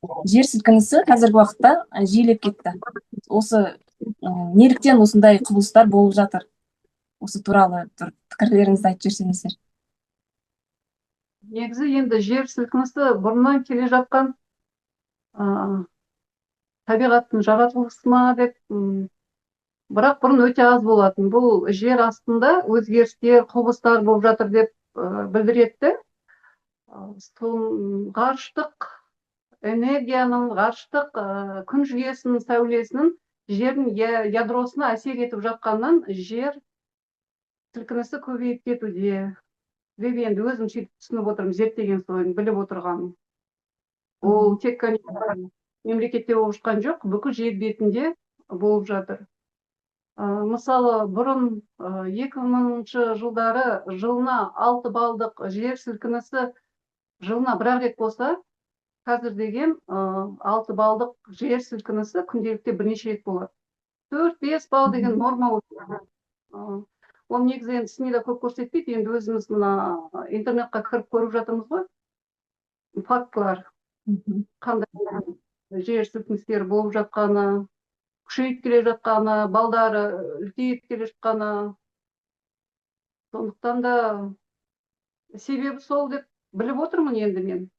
жер сілкінісі қазіргі уақытта жиілеп кетті. Осы неліктен осындай құбылыстар болып жатыр? Осы туралы пікірлеріңізді айтып жіберсеңіздер. Негізі енді жер сілкінісі бұрыннан келе жатқан табиғаттың жаратылысы ма деп, бірақ бұрын өте аз болатын. Бұл жер астында өзгерістер, құбылыстар болып жатыр деп білдіреді. Сол ғарыштық энергияның, ғарыштық күн жүйесінің сәулесінің жердің ядросына әсер етіп жатқаннан жер сілкінісі көбейіп кетуде деп енді өзім сөйтіп түсініп отырмын, зерттеген соң біліп отырғаным. Ол тек қана мемлекетте болып жатқан жоқ, бүкіл жер бетінде болып жатыр. Мысалы, бұрын 2000 жылдары жылына 6 балдық жер сілкінісі жылына бір рет болса, қазір деген 6 балдық жер сілкінісі күнделікте бірнеше рет болады. 4-5 бал деген норма болды. Ол негізі енді сыни да көп көрсетпейді, енді өзіміз мына интернетқа кіріп көріп жатырмыз ғой. Фактылар, қандай жер сілкіністері болып жатқаны, күшейіп келе жатқаны, балдары үлкейіп келе жатқаны. Сондықтан да себебі сол деп біліп отырмын енді мен.